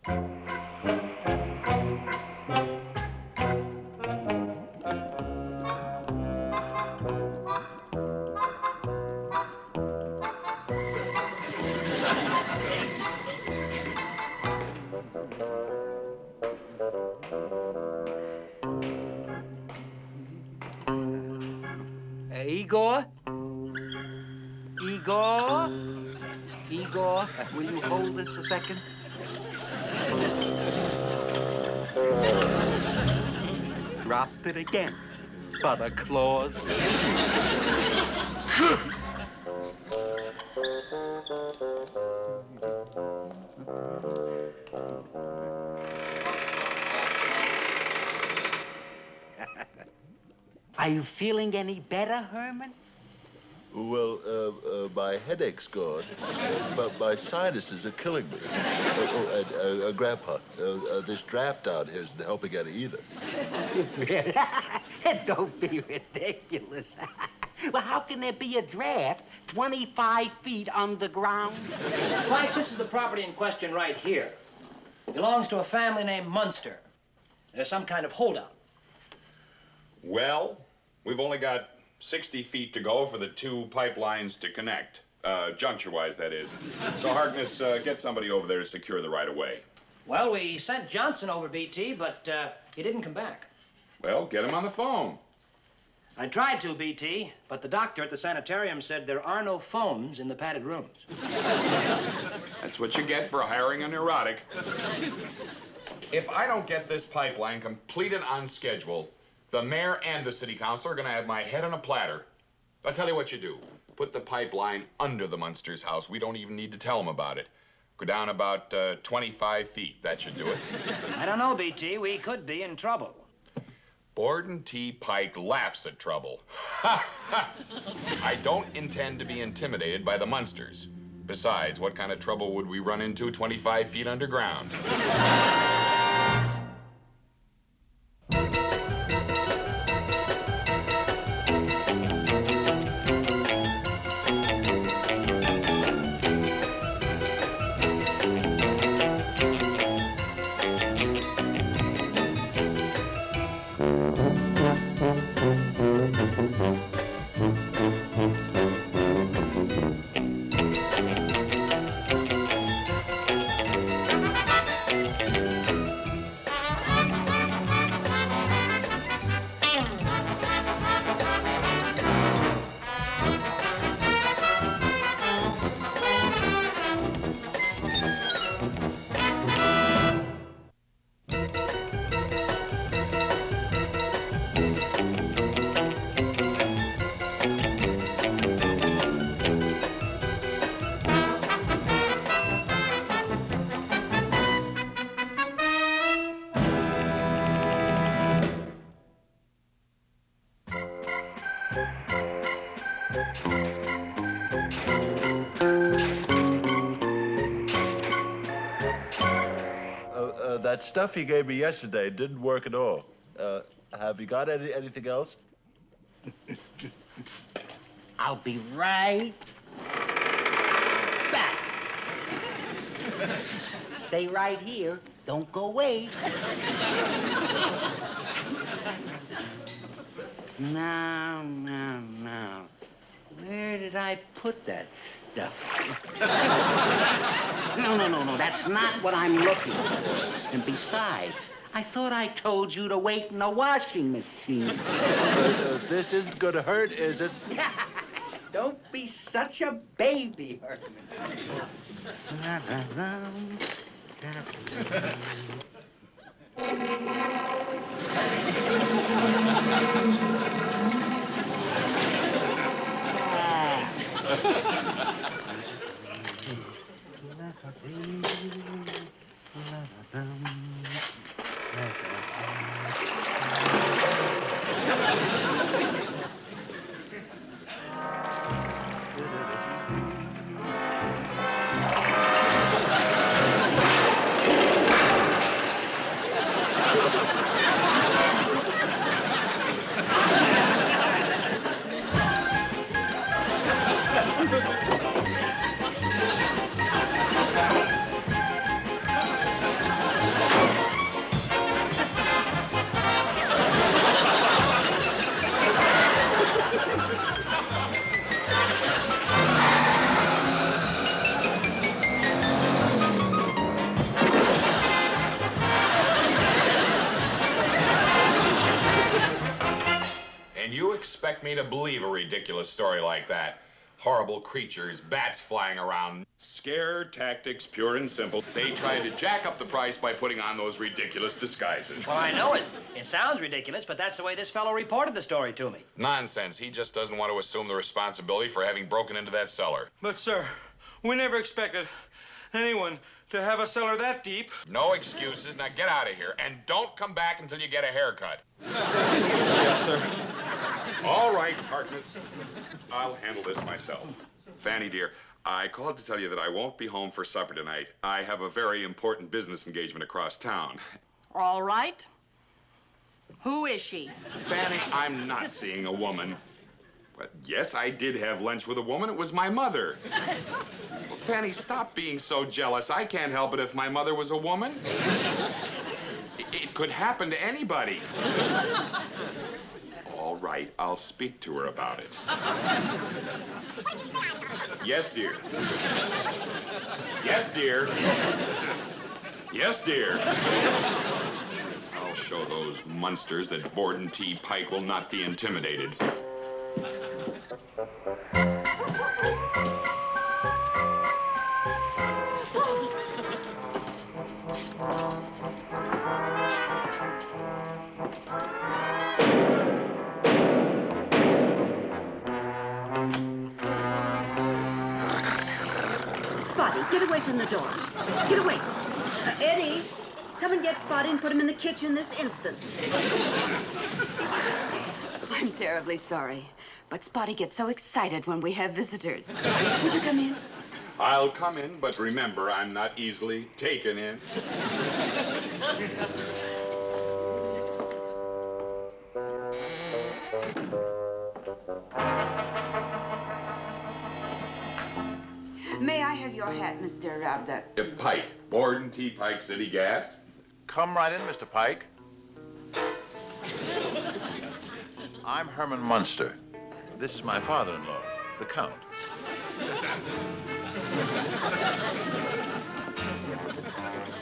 Igor? Igor? Igor, will you hold this a second? Dropped it again, butter claws. Are you feeling any better, Herman? Well, my headache's gone, but my sinuses are killing me. And Grandpa, this draft out here isn't helping any either. Don't be ridiculous. Well, how can there be a draft 25 feet underground? Pike, this is the property in question right here. Belongs to a family named Munster. There's some kind of holdup. Well, we've only got 60 feet to go for the two pipelines to connect. Juncture-wise, that is. So, Harkness, get somebody over there to secure the right-of-way. Well, we sent Johnson over, BT, but he didn't come back. Well, get him on the phone. I tried to, BT, but the doctor at the sanitarium said there are no phones in the padded rooms. That's what you get for hiring a neurotic. If I don't get this pipeline completed on schedule, the mayor and the city council are going to have my head on a platter. I'll tell you what you do. Put the pipeline under the Munsters' house. We don't even need to tell them about it. Go down about 25 feet. That should do it. I don't know, BT. We could be in trouble. Borden T. Pike laughs at trouble. I don't intend to be intimidated by the Munsters. Besides, what kind of trouble would we run into 25 feet underground? That stuff you gave me yesterday didn't work at all. Have you got anything else? I'll be right back. Stay right here. Don't go away. Now. Where did I put that stuff? No. That's not what I'm looking for. And besides, I thought I told you to wait in the washing machine. This isn't going to hurt, is it? Don't be such a baby, Herman. expect me to believe a ridiculous story like that? Horrible creatures, bats flying around. Scare tactics, pure and simple. They tried to jack up the price by putting on those ridiculous disguises. Well, I know it. It sounds ridiculous, but that's the way this fellow reported the story to me. Nonsense. He just doesn't want to assume the responsibility for having broken into that cellar. But, sir, we never expected anyone to have a cellar that deep. No excuses. Now get out of here. And don't come back until you get a haircut. Yes, sir. All right, Harkness. I'll handle this myself. Fanny, dear, I called to tell you that I won't be home for supper tonight. I have a very important business engagement across town. All right. Who is she? Fanny, I'm not seeing a woman. But yes, I did have lunch with a woman. It was my mother. Well, Fanny, stop being so jealous. I can't help it if my mother was a woman. It could happen to anybody. All right, I'll speak to her about it. Yes, dear. Yes, dear. Yes, dear. I'll show those Munsters that Borden T. Pike will not be intimidated. Spotty, get away from the door. Get away. Eddie, come and get Spotty and put him in the kitchen this instant. I'm terribly sorry, but Spotty gets so excited when we have visitors. Would you come in? I'll come in, but remember, I'm not easily taken in. May I have your hat, Mr. Rabda? Pike, Borden T. Pike City Gas. Come right in, Mr. Pike. I'm Herman Munster. This is my father-in-law, the Count.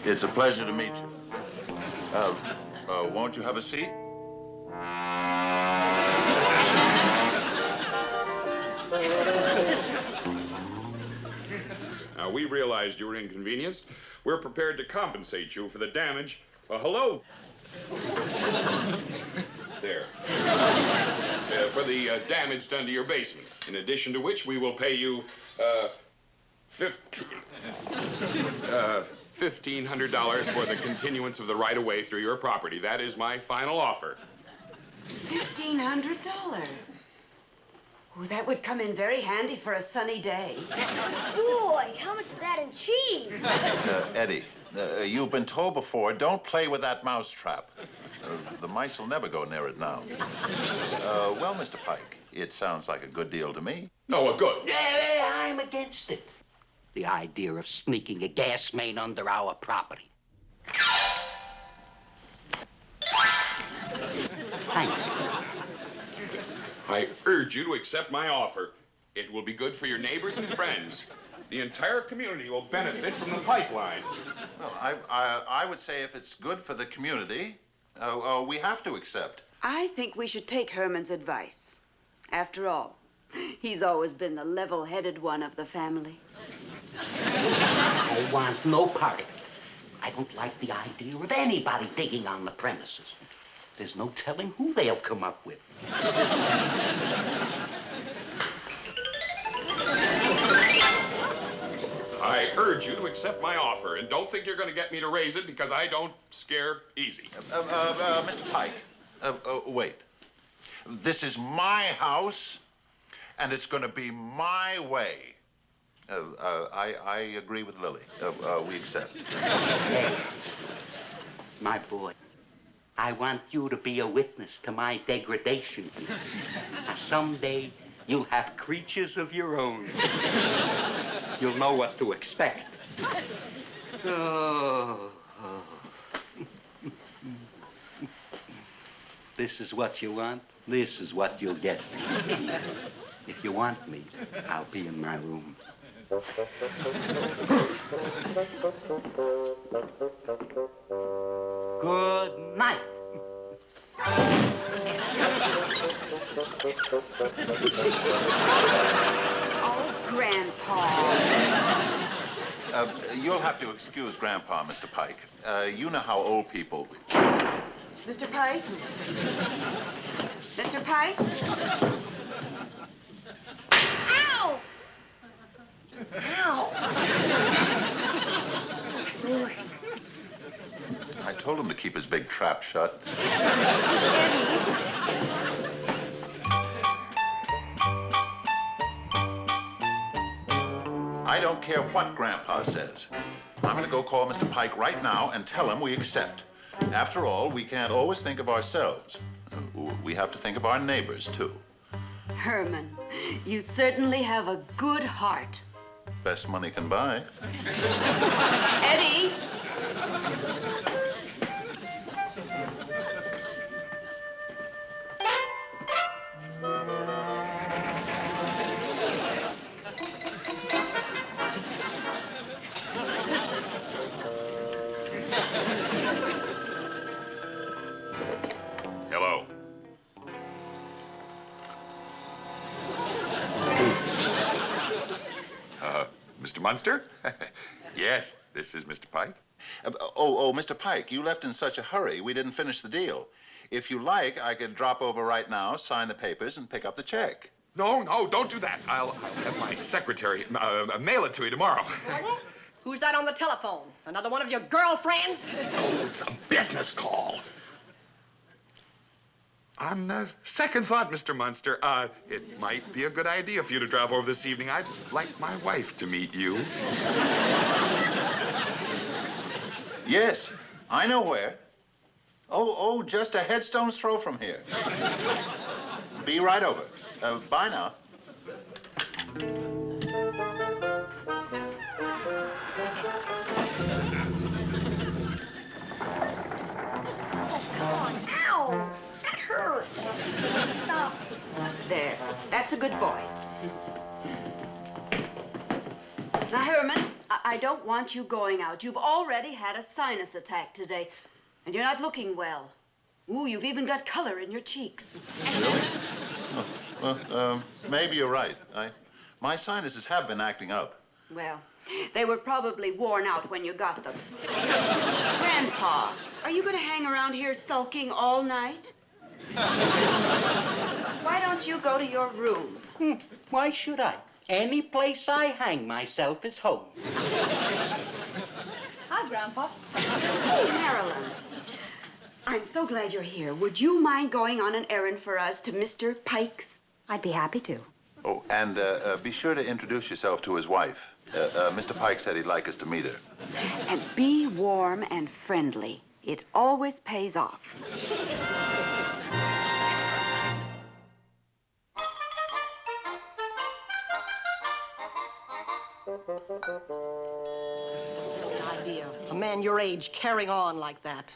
It's a pleasure to meet you. Won't you have a seat? Now, we realized you were inconvenienced. We're prepared to compensate you for the damage. Hello. There. For the damage done to your basement. In addition to which, we will pay you, $1,500 for the continuance of the right-of-way through your property. That is my final offer. $1,500. Oh, that would come in very handy for a sunny day. Boy, how much is that in cheese? Eddie, you've been told before, don't play with that mousetrap. The mice will never go near it now. Well, Mr. Pike, it sounds like a good deal to me. No, good. Yeah, I'm against it. The idea of sneaking a gas main under our property. Thank you. I urge you to accept my offer. It will be good for your neighbors and friends. The entire community will benefit from the pipeline. Well, I would say if it's good for the community, we have to accept. I think we should take Herman's advice. After all, he's always been the level-headed one of the family. I want no part of it. I don't like the idea of anybody digging on the premises. There's no telling who they'll come up with. I urge you to accept my offer, and don't think you're going to get me to raise it because I don't scare easy. Mr. Pike, wait. This is my house, and it's going to be my way. I agree with Lily. We accept. Hey, my boy, I want you to be a witness to my degradation. Someday, you'll have creatures of your own. You'll know what to expect. Oh. This is what you want. This is what you'll get. If you want me, I'll be in my room. Good night. Oh, Grandpa. You'll have to excuse Grandpa, Mr. Pike. You know how old people... Mr. Pike? Mr. Pike? Ow! Ow! I told him to keep his big trap shut. Eddie. I don't care what Grandpa says. I'm gonna go call Mr. Pike right now and tell him we accept. After all, we can't always think of ourselves. We have to think of our neighbors, too. Herman, you certainly have a good heart. Best money can buy. Eddie! Hello. Mr. Munster? Yes, this is Mr. Pike. Mr. Pike, you left in such a hurry, we didn't finish the deal. If you like, I could drop over right now, sign the papers, and pick up the check. No, don't do that. I'll have my secretary mail it to you tomorrow. Pardon? Who's that on the telephone? Another one of your girlfriends? Oh, it's a business call. On second thought, Mr. Munster, it might be a good idea for you to drop over this evening. I'd like my wife to meet you. Yes, I know where. Just a headstone's throw from here. Be right over. Bye now. Ow! That hurts. Stop. There. That's a good boy. Now, Herman, I don't want you going out. You've already had a sinus attack today, and you're not looking well. Ooh, you've even got color in your cheeks. Really? Well, maybe you're right. My sinuses have been acting up. Well, they were probably worn out when you got them. Grandpa, are you going to hang around here sulking all night? Why don't you go to your room? Why should I? Any place I hang myself is home. Hi, Grandpa. Hey, Marilyn. I'm so glad you're here. Would you mind going on an errand for us to Mr. Pike's? I'd be happy to. Oh, and be sure to introduce yourself to his wife. Mr. Pike said he'd like us to meet her. And be warm and friendly. It always pays off. Idea. A man your age carrying on like that.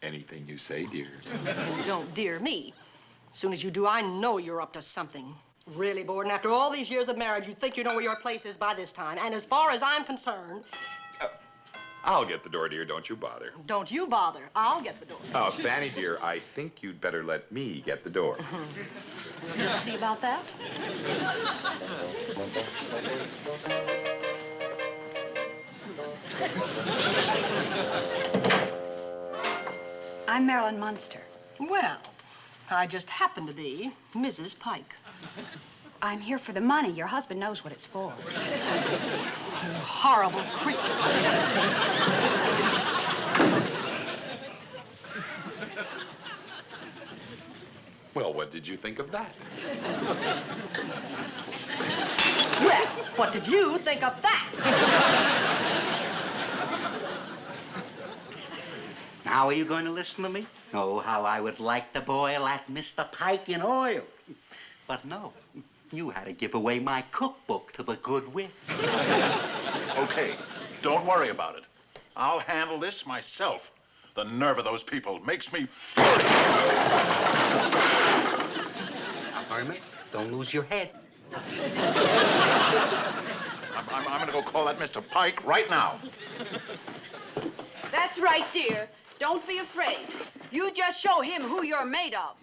Anything you say, dear. And don't dear me. As soon as you do, I know you're up to something. Really, Borden, after all these years of marriage, you'd think you know where your place is by this time. And as far as I'm concerned... I'll get the door, dear. Don't you bother. Don't you bother. I'll get the door. Oh, Fanny, dear, I think you'd better let me get the door. We'll just see about that. I'm Marilyn Munster. Well, I just happen to be Mrs. Pike. I'm here for the money. Your husband knows what it's for. You horrible creature. Well, what did you think of that? Well, what did you think of that? Now are you going to listen to me? Oh, how I would like to boil that Mr. Pike in oil. But no, you had to give away my cookbook to the good witch. Okay, don't worry about it. I'll handle this myself. The nerve of those people makes me furious. Herman, don't lose your head. I'm going to go call that Mr. Pike right now. That's right, dear. Don't be afraid. You just show him who you're made of.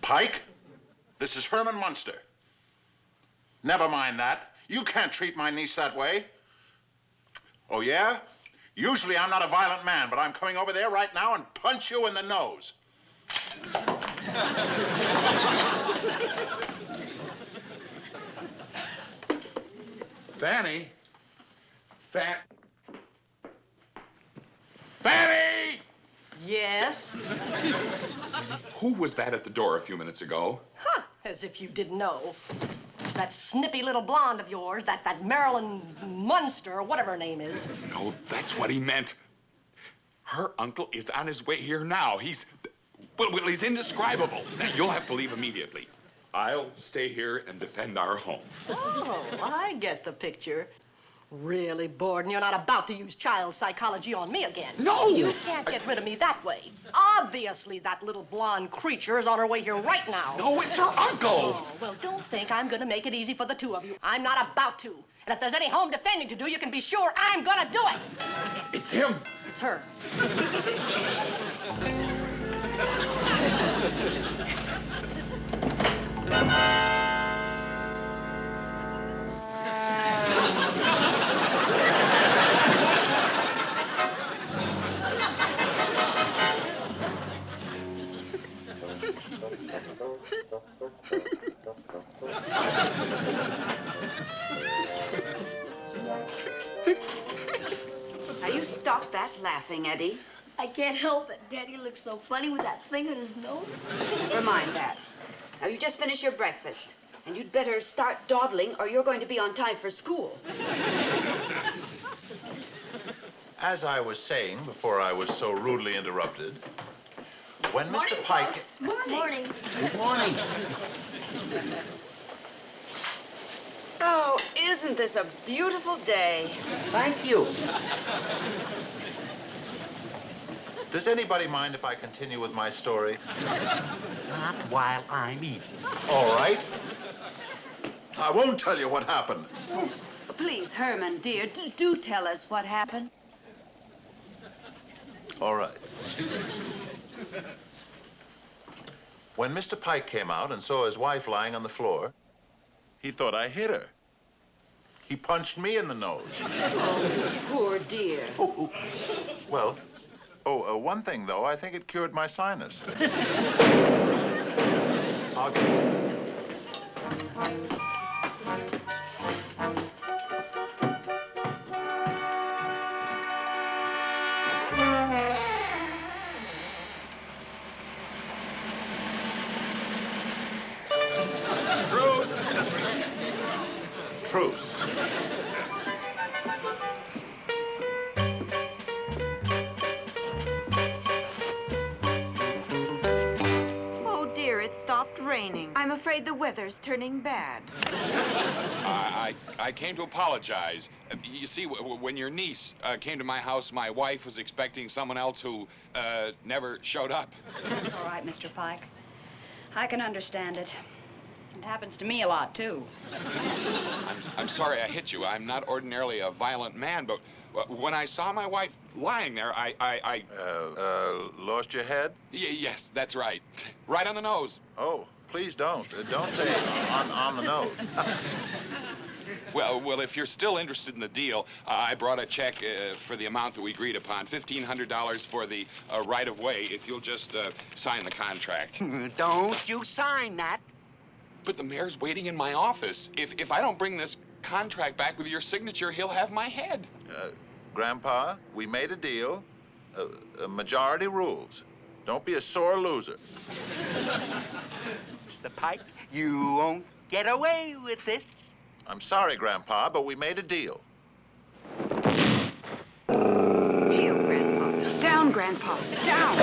Pike, this is Herman Munster. Never mind that. You can't treat my niece that way. Oh, yeah? Usually I'm not a violent man, but I'm coming over there right now and punch you in the nose. Fanny? Fanny! Yes? Who was that at the door a few minutes ago? Huh, as if you didn't know. It's that snippy little blonde of yours, that Marilyn Munster, or whatever her name is. No, that's what he meant. Her uncle is on his way here now. He's indescribable. You'll have to leave immediately. I'll stay here and defend our home. Oh, I get the picture. Really, Borden, you're not about to use child psychology on me again. No! You can't get rid of me that way. Obviously, that little blonde creature is on her way here right now. No, it's her uncle! Oh, well, don't think I'm gonna make it easy for the two of you. I'm not about to. And if there's any home defending to do, you can be sure I'm gonna do it. It's him! It's her. Now, you stop that laughing, Eddie. I can't help it. Daddy looks so funny with that thing on his nose. Remind that. Now, you just finished your breakfast, and you'd better start dawdling or you're going to be on time for school. As I was saying before I was so rudely interrupted, when Mr. Pike... Morning. Good morning. Oh, isn't this a beautiful day? Thank you. Does anybody mind if I continue with my story? Not while I'm eating. All right. I won't tell you what happened. Please, Herman, dear, do tell us what happened. All right. When Mr. Pike came out and saw his wife lying on the floor, he thought I hit her. He punched me in the nose. Oh, poor dear. Well, one thing, though, I think it cured my sinus. I'll Truce. Oh, dear, it stopped raining. I'm afraid the weather's turning bad. I came to apologize. You see, when your niece came to my house, my wife was expecting someone else who never showed up. That's all right, Mr. Pike. I can understand it. It happens to me a lot, too. I'm sorry I hit you. I'm not ordinarily a violent man, but when I saw my wife lying there, I lost your head? Yes, that's right. Right on the nose. Oh, please don't. Don't say on the nose. Well, if you're still interested in the deal, I brought a check for the amount that we agreed upon, $1,500 for the right-of-way, if you'll just sign the contract. Don't you sign that. But the mayor's waiting in my office. If I don't bring this contract back with your signature, he'll have my head. Grandpa, we made a deal. Majority rules. Don't be a sore loser. Mr. Pike, you won't get away with this. I'm sorry, Grandpa, but we made a deal. Heel, Grandpa. Down, Grandpa. Down.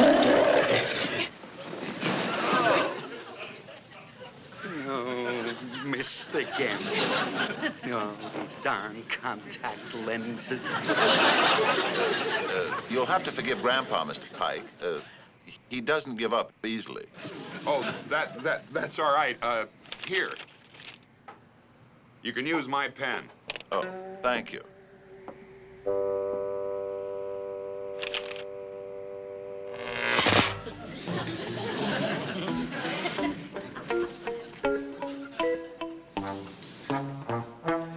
Oh, missed again. Oh, these darn contact lenses. You'll have to forgive Grandpa, Mr. Pike. He doesn't give up easily. Oh, that's all right. Here. You can use my pen. Oh, thank you.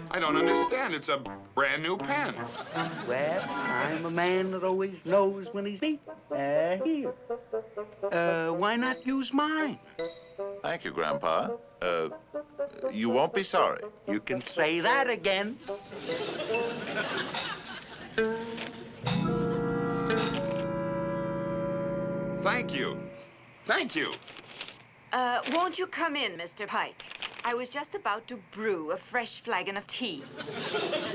I don't understand. It's a brand new pen. Well, I'm a man that always knows when he's beat. Here. Why not use mine? Thank you, Grandpa. You won't be sorry. You can say that again. Thank you. Thank you. Won't you come in, Mr. Pike? I was just about to brew a fresh flagon of tea.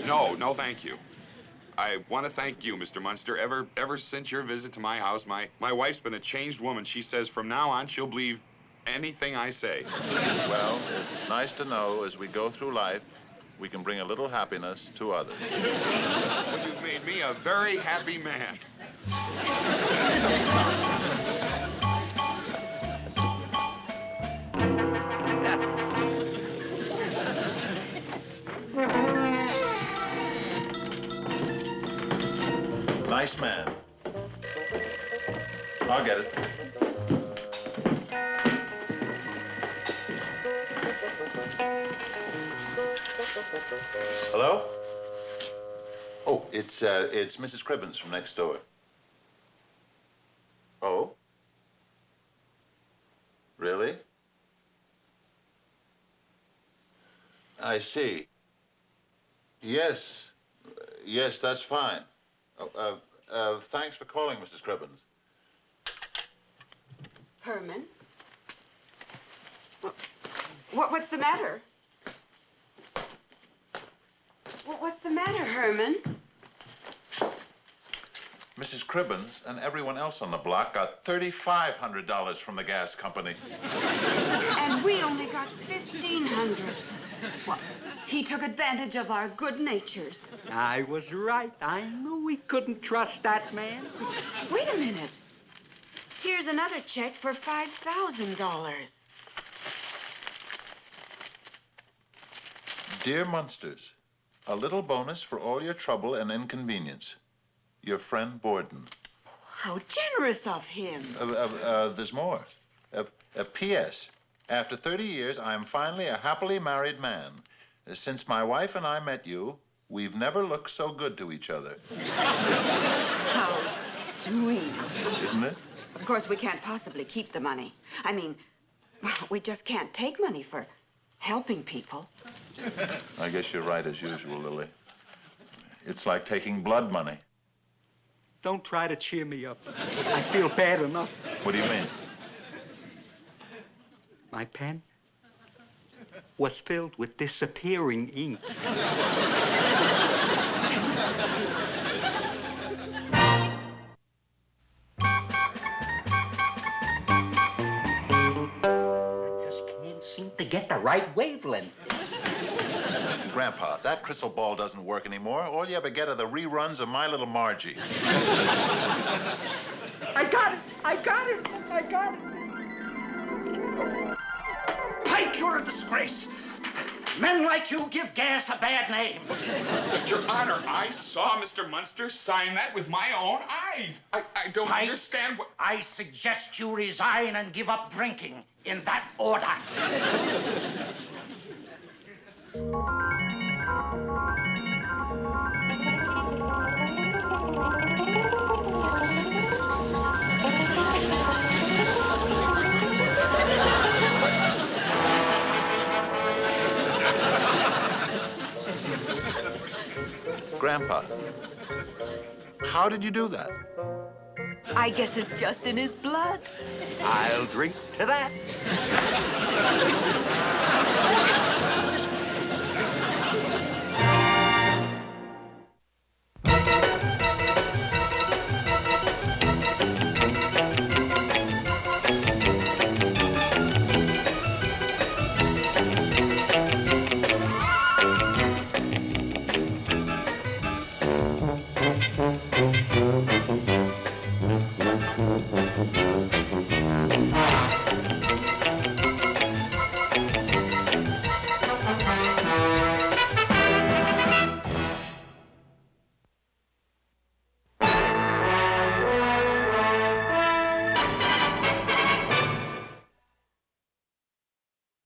No, thank you. I want to thank you, Mr. Munster. Ever since your visit to my house, my wife's been a changed woman. She says from now on she'll believe anything I say. Well, it's nice to know as we go through life, we can bring a little happiness to others. Well, you've made me a very happy man. Nice man. I'll get it. Hello? Oh, it's Mrs. Cribbins from next door. Oh? Really? I see. Yes. Yes, that's fine. Thanks for calling, Mrs. Cribbins. Herman? What's the matter? What's the matter, Herman? Mrs. Cribbins and everyone else on the block got $3,500 from the gas company. And we only got $1,500. Well, he took advantage of our good natures. I was right. I knew we couldn't trust that man. Wait a minute. Here's another check for $5,000. Dear Munsters, a little bonus for all your trouble and inconvenience. Your friend Borden. How generous of him. There's more. P.S. After 30 years, I am finally a happily married man. Since my wife and I met you, we've never looked so good to each other. How sweet. Isn't it? Of course, we can't possibly keep the money. I mean, well, we just can't take money for helping people. I guess you're right as usual, Lily. It's like taking blood money. Don't try to cheer me up. I feel bad enough. What do you mean? My pen was filled with disappearing ink. I just can't seem to get the right wavelength. Grandpa, that crystal ball doesn't work anymore. All you ever get are the reruns of My Little Margie. I got it! I got it! I got it! Pike, you're a disgrace. Men like you give gas a bad name. But, Your Honor, I saw Mr. Munster sign that with my own eyes. I don't Pike, understand what... I suggest you resign and give up drinking in that order. Grandpa, how did you do that? I guess it's just in his blood. I'll drink to that.